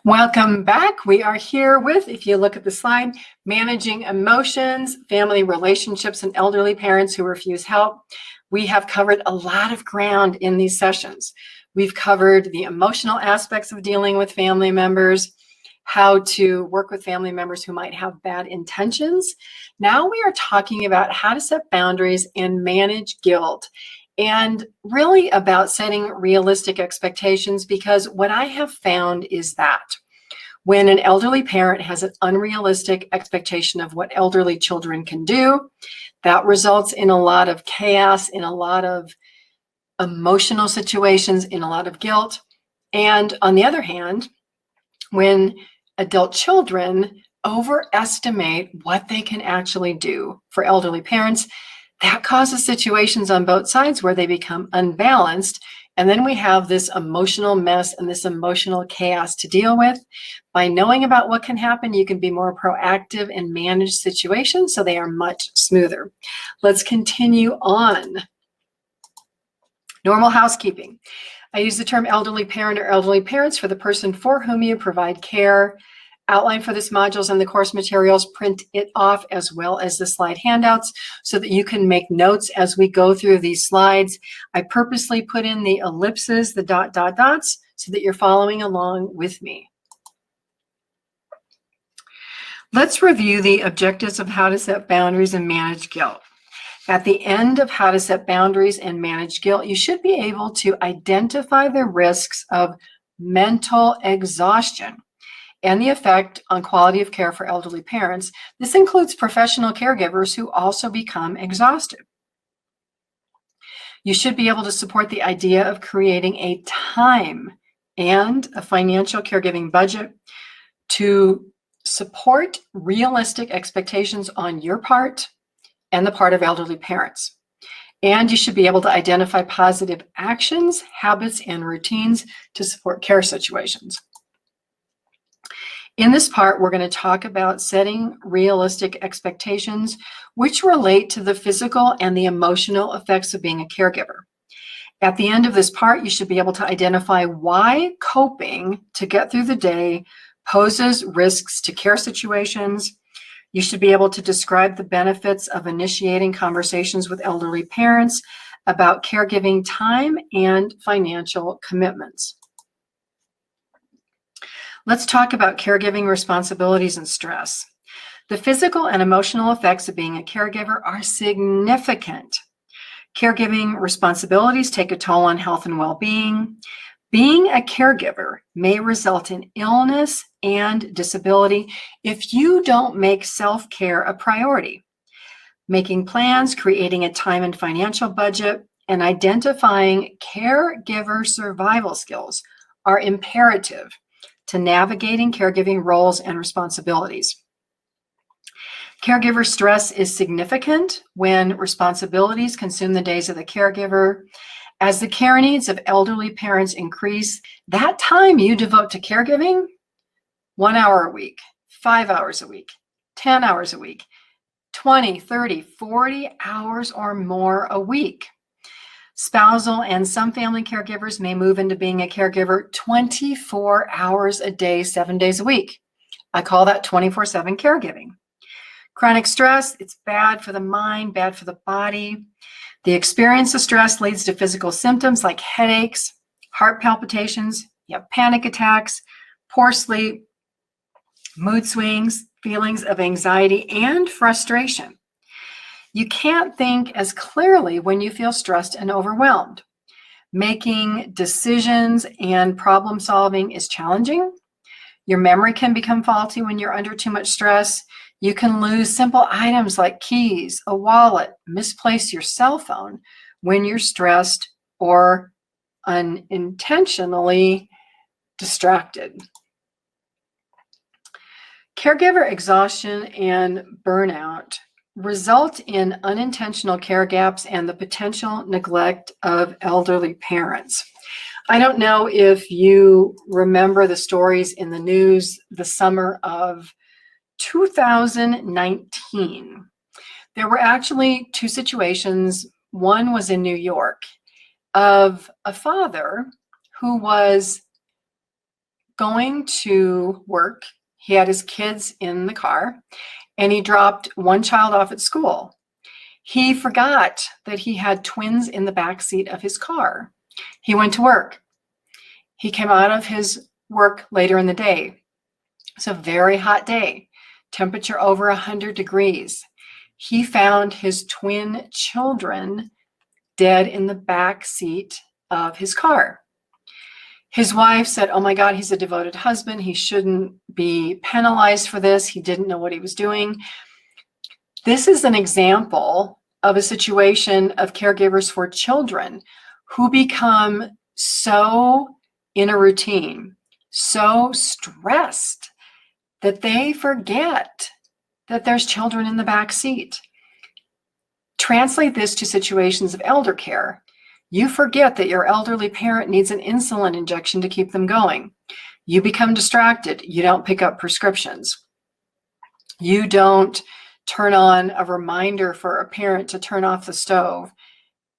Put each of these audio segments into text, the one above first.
Welcome back. We are here with, if you look at the slide, managing emotions, family relationships, and elderly parents who refuse help. We have covered a lot of ground in these sessions. We've covered the emotional aspects of dealing with family members, how to work with family members who might have bad intentions. Now we are talking about how to set boundaries and manage guilt, and really about setting realistic expectations, because what I have found is that when an elderly parent has an unrealistic expectation of what elderly children can do, that results in a lot of chaos, in a lot of emotional situations, in a lot of guilt. And on the other hand, when adult children overestimate what they can actually do for elderly parents, that causes situations on both sides where they become unbalanced. And then we have this emotional mess and this emotional chaos to deal with. By knowing about what can happen, you can be more proactive and manage situations so they are much smoother. Let's continue on. Normal housekeeping. I use the term elderly parent or elderly parents for the person for whom you provide care. Outline for this module is in the course materials. Print it off as well as the slide handouts so that you can make notes as we go through these slides. I purposely put in the ellipses, the dots, so that you're following along with me. Let's review the objectives of how to set boundaries and manage guilt. At the end of how to set boundaries and manage guilt, you should be able to identify the risks of mental exhaustion and the effect on quality of care for elderly parents. This includes professional caregivers who also become exhausted. You should be able to support the idea of creating a time and a financial caregiving budget to support realistic expectations on your part and the part of elderly parents. And you should be able to identify positive actions, habits, and routines to support care situations. In this part, we're going to talk about setting realistic expectations, which relate to the physical and the emotional effects of being a caregiver. At the end of this part, you should be able to identify why coping to get through the day poses risks to care situations. You should be able to describe the benefits of initiating conversations with elderly parents about caregiving time and financial commitments. Let's talk about caregiving responsibilities and stress. The physical and emotional effects of being a caregiver are significant. Caregiving responsibilities take a toll on health and well-being. Being a caregiver may result in illness and disability if you don't make self-care a priority. Making plans, creating a time and financial budget, and identifying caregiver survival skills are imperative to navigating caregiving roles and responsibilities. Caregiver stress is significant when responsibilities consume the days of the caregiver. As the care needs of elderly parents increase, that time you devote to caregiving, 1 hour a week, 5 hours a week, 10 hours a week, 20, 30, 40 hours or more a week. Spousal and some family caregivers may move into being a caregiver 24 hours a day, 7 days a week. I call that 24/7 caregiving. Chronic stress, it's bad for the mind, bad for the body. The experience of stress leads to physical symptoms like headaches, heart palpitations, you have panic attacks, poor sleep, mood swings, feelings of anxiety, and frustration. You can't think as clearly when you feel stressed and overwhelmed. Making decisions and problem solving is challenging. Your memory can become faulty when you're under too much stress. You can lose simple items like keys, a wallet, misplace your cell phone when you're stressed or unintentionally distracted. Caregiver exhaustion and burnout result in unintentional care gaps and the potential neglect of elderly parents. I don't know if you remember the stories in the news the summer of 2019. There were actually two situations. One was in New York of a father who was going to work. He had his kids in the car, and he dropped one child off at school. He forgot that he had twins in the back seat of his car. He went to work. He came out of his work later in the day. It's a very hot day, temperature over 100 degrees. He found his twin children dead in the back seat of his car. His wife said, "Oh my God, he's a devoted husband. He shouldn't be penalized for this. He didn't know what he was doing." This is an example of a situation of caregivers for children who become so in a routine, so stressed that they forget that there's children in the back seat. Translate this to situations of elder care. You forget that your elderly parent needs an insulin injection to keep them going. You become distracted. You don't pick up prescriptions. You don't turn on a reminder for a parent to turn off the stove,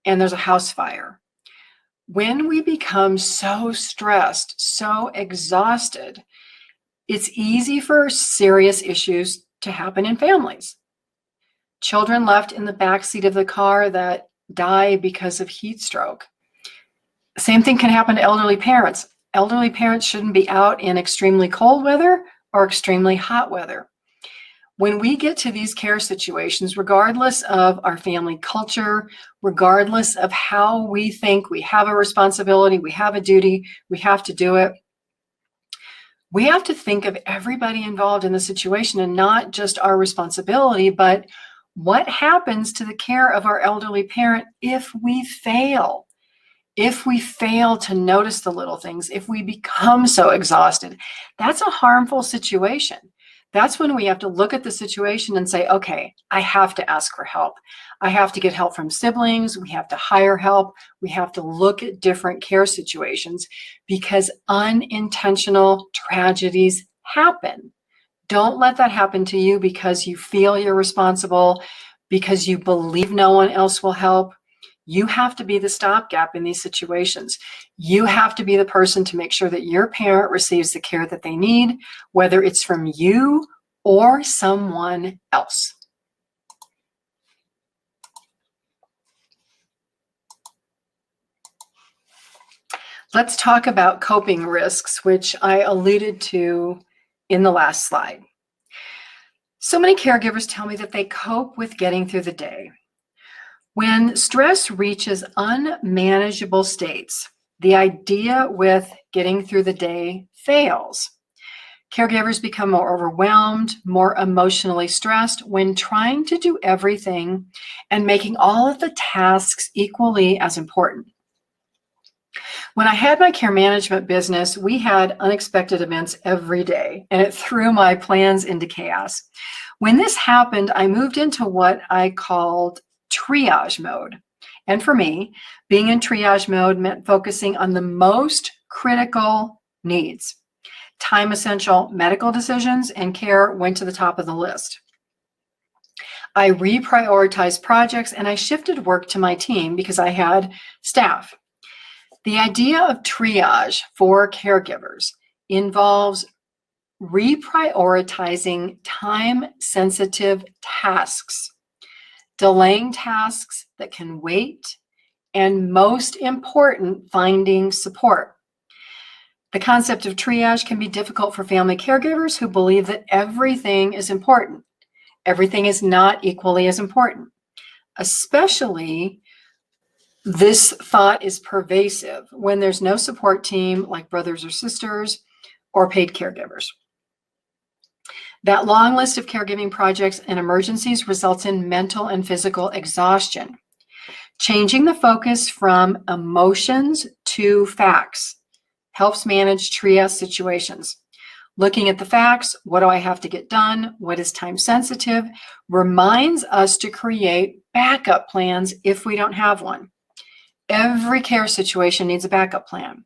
and there's a house fire. When we become so stressed, so exhausted, it's easy for serious issues to happen in families. Children left in the back seat of the car that die because of heat stroke. Same thing can happen to elderly parents. Elderly parents shouldn't be out in extremely cold weather or extremely hot weather. When we get to these care situations, regardless of our family culture, regardless of how we think we have a responsibility, we have a duty, we have to do it, we have to think of everybody involved in the situation and not just our responsibility, but what happens to the care of our elderly parent if we fail? If we fail to notice the little things, if we become so exhausted, that's a harmful situation. That's when we have to look at the situation and say, okay, I have to ask for help. I have to get help from siblings. We have to hire help. We have to look at different care situations because unintentional tragedies happen. Don't let that happen to you because you feel you're responsible, because you believe no one else will help. You have to be the stopgap in these situations. You have to be the person to make sure that your parent receives the care that they need, whether it's from you or someone else. Let's talk about coping risks, which I alluded to in the last slide. So many caregivers tell me that they cope with getting through the day. When stress reaches unmanageable states, the idea with getting through the day fails. Caregivers become more overwhelmed, more emotionally stressed when trying to do everything and making all of the tasks equally as important. When I had my care management business, we had unexpected events every day, and it threw my plans into chaos. When this happened, I moved into what I called triage mode. And for me, being in triage mode meant focusing on the most critical needs. Time essential medical decisions and care went to the top of the list. I reprioritized projects and I shifted work to my team because I had staff. The idea of triage for caregivers involves reprioritizing time-sensitive tasks, delaying tasks that can wait, and most important, finding support. The concept of triage can be difficult for family caregivers who believe that everything is important. Everything is not equally as important. Especially, this thought is pervasive when there's no support team like brothers or sisters or paid caregivers. That long list of caregiving projects and emergencies results in mental and physical exhaustion. Changing the focus from emotions to facts helps manage triage situations. Looking at the facts, what do I have to get done? What is time sensitive? Reminds us to create backup plans if we don't have one. Every care situation needs a backup plan.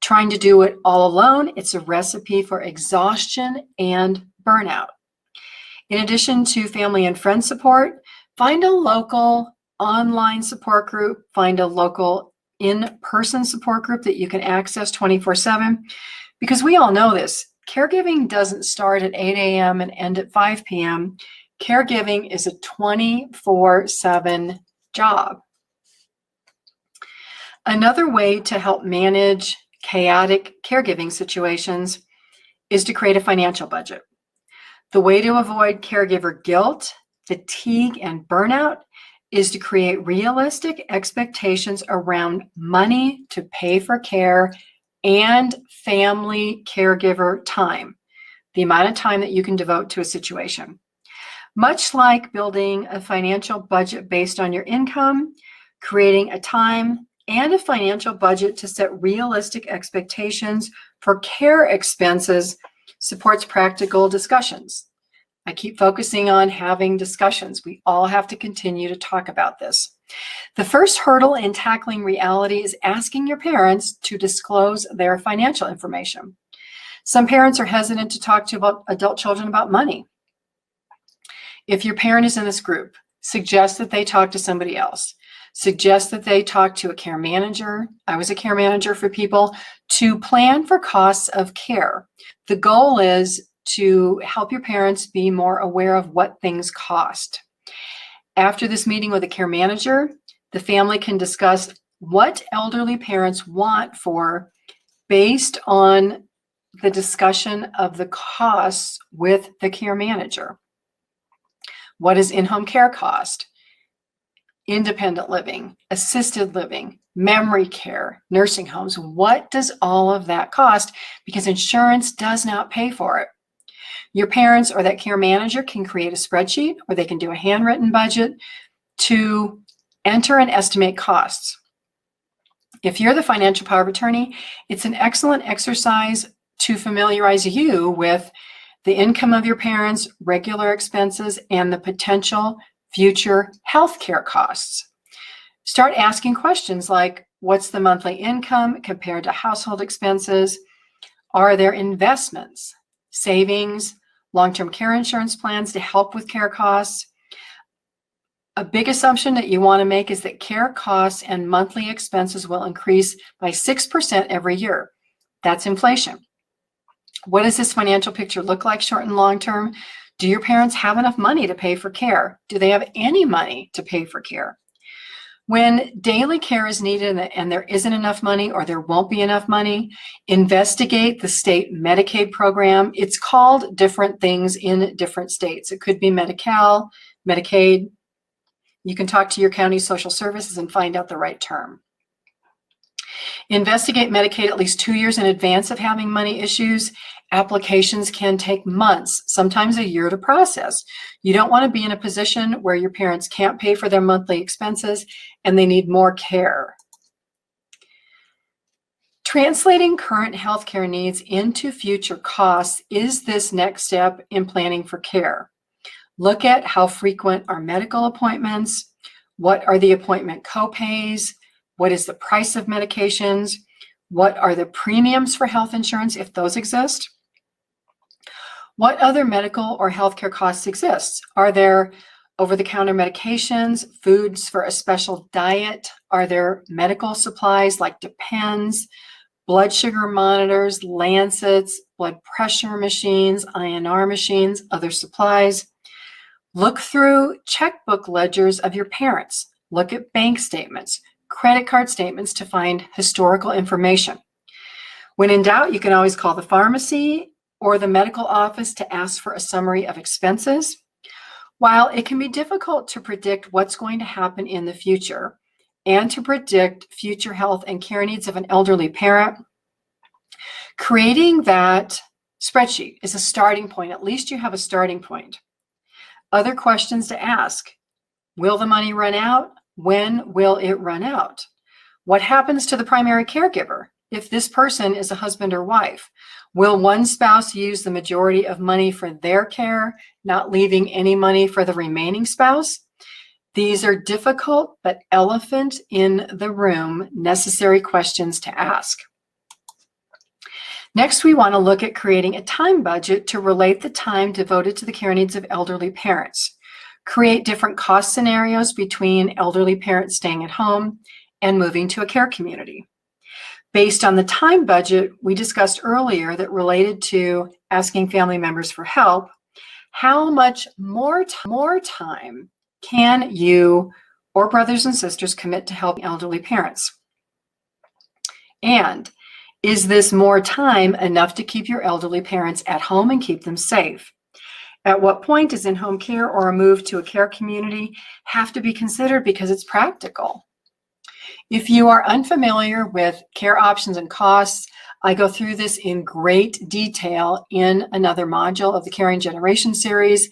Trying to do it all alone, it's a recipe for exhaustion and burnout. In addition to family and friend support, find a local online support group, find a local in-person support group that you can access 24/7. Because we all know this, caregiving doesn't start at 8 a.m. and end at 5 p.m. Caregiving is a 24/7 job. Another way to help manage chaotic caregiving situations is to create a financial budget. The way to avoid caregiver guilt, fatigue, and burnout is to create realistic expectations around money to pay for care and family caregiver time, the amount of time that you can devote to a situation. Much like building a financial budget based on your income, creating a time and a financial budget to set realistic expectations for care expenses supports practical discussions. I keep focusing on having discussions. We all have to continue to talk about this. The first hurdle in tackling reality is asking your parents to disclose their financial information. Some parents are hesitant to talk to adult children about money. If your parent is in this group, suggest that they talk to somebody else. Suggest that they talk to a care manager. I was a care manager for people to plan for costs of care. The goal is to help your parents be more aware of what things cost. After this meeting with a care manager, the family can discuss what elderly parents want for based on the discussion of the costs with the care manager. What does in-home care cost? Independent living, assisted living, memory care, nursing homes. What does all of that cost? Because insurance does not pay for it. Your parents or that care manager can create a spreadsheet, or they can do a handwritten budget to enter and estimate costs. If you're the financial power of attorney, it's an excellent exercise to familiarize you with the income of your parents, regular expenses, and the potential future healthcare costs. Start asking questions like, what's the monthly income compared to household expenses? Are there investments, savings, long-term care insurance plans to help with care costs? A big assumption that you want to make is that care costs and monthly expenses will increase by 6% every year. That's inflation. What does this financial picture look like short and long term? Do your parents have enough money to pay for care? Do they have any money to pay for care? When daily care is needed and there isn't enough money or there won't be enough money, investigate the state Medicaid program. It's called different things in different states. It could be Medi-Cal, Medicaid. You can talk to your county social services and find out the right term. Investigate Medicaid at least 2 years in advance of having money issues. Applications can take months, sometimes a year to process. You don't want to be in a position where your parents can't pay for their monthly expenses and they need more care. Translating current healthcare needs into future costs is this next step in planning for care. Look at how frequent are medical appointments, what are the appointment copays, what is the price of medications, what are the premiums for health insurance if those exist. What other medical or healthcare costs exist? Are there over-the-counter medications, foods for a special diet? Are there medical supplies like Depends, blood sugar monitors, lancets, blood pressure machines, INR machines, other supplies? Look through checkbook ledgers of your parents. Look at bank statements, credit card statements to find historical information. When in doubt, you can always call the pharmacy or the medical office to ask for a summary of expenses. While it can be difficult to predict what's going to happen in the future and to predict future health and care needs of an elderly parent, creating that spreadsheet is a starting point. At least you have a starting point. Other questions to ask. Will the money run out? When will it run out? What happens to the primary caregiver if this person is a husband or wife? Will one spouse use the majority of money for their care, not leaving any money for the remaining spouse? These are difficult but elephant in the room necessary questions to ask. Next, we want to look at creating a time budget to relate the time devoted to the care needs of elderly parents. Create different cost scenarios between elderly parents staying at home and moving to a care community. Based on the time budget we discussed earlier that related to asking family members for help, how much more time can you or brothers and sisters commit to helping elderly parents? And is this more time enough to keep your elderly parents at home and keep them safe? At what point does in-home care or a move to a care community have to be considered because it's practical? If you are unfamiliar with care options and costs, I go through this in great detail in another module of the Caring Generation series.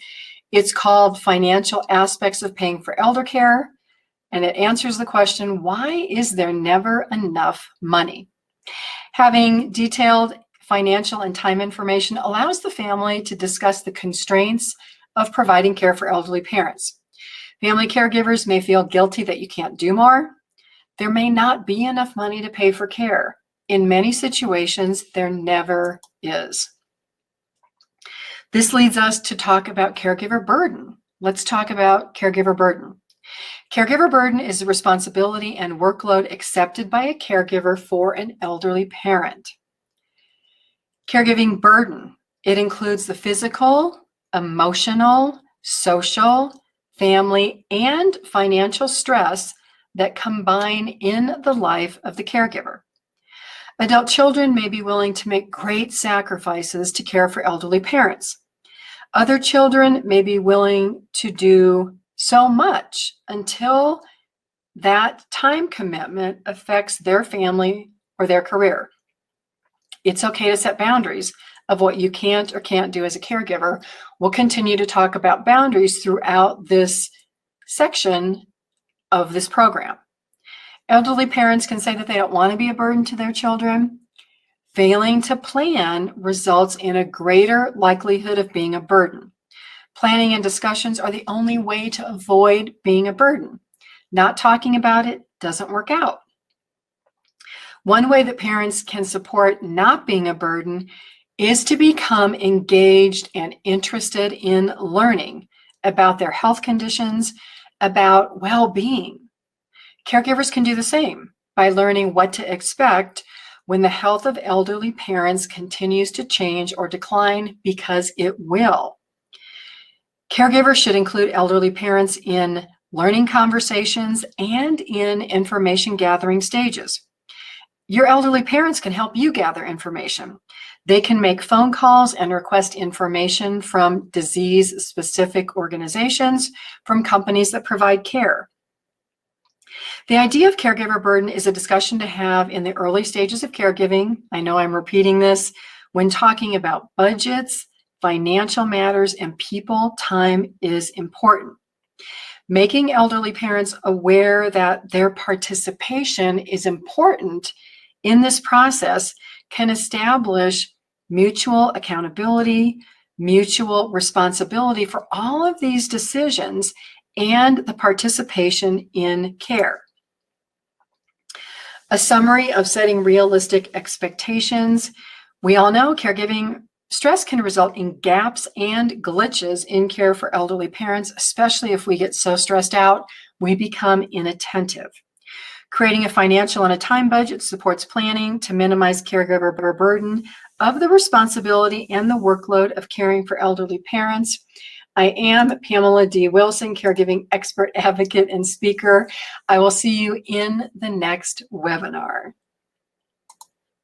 It's called Financial Aspects of Paying for Elder Care, and it answers the question, why is there never enough money? Having detailed financial and time information allows the family to discuss the constraints of providing care for elderly parents. Family caregivers may feel guilty that you can't do more. There may not be enough money to pay for care. In many situations, there never is. This leads us to talk about caregiver burden. Let's talk about caregiver burden. Caregiver burden is the responsibility and workload accepted by a caregiver for an elderly parent. Caregiving burden, it includes the physical, emotional, social, family, and financial stress that combine in the life of the caregiver. Adult children may be willing to make great sacrifices to care for elderly parents. Other children may be willing to do so much until that time commitment affects their family or their career. It's okay to set boundaries of what you can't or can't do as a caregiver. We'll continue to talk about boundaries throughout this section of this program. Elderly parents can say that they don't want to be a burden to their children. Failing to plan results in a greater likelihood of being a burden. Planning and discussions are the only way to avoid being a burden. Not talking about it doesn't work out. One way that parents can support not being a burden is to become engaged and interested in learning about their health conditions, about well-being. Caregivers can do the same by learning what to expect when the health of elderly parents continues to change or decline, because it will. Caregivers should include elderly parents in learning conversations and in information gathering stages. Your elderly parents can help you gather information. They can make phone calls and request information from disease-specific organizations, from companies that provide care. The idea of caregiver burden is a discussion to have in the early stages of caregiving. I know I'm repeating this. When talking about budgets, financial matters, and people, time is important. Making elderly parents aware that their participation is important in this process can establish mutual accountability, mutual responsibility for all of these decisions and the participation in care. A summary of setting realistic expectations. We all know caregiving stress can result in gaps and glitches in care for elderly parents, especially if we get so stressed out, we become inattentive. Creating a financial and a time budget supports planning to minimize caregiver burden of the responsibility and the workload of caring for elderly parents. I am Pamela D Wilson, caregiving expert, advocate, and speaker. I will see you in the next webinar.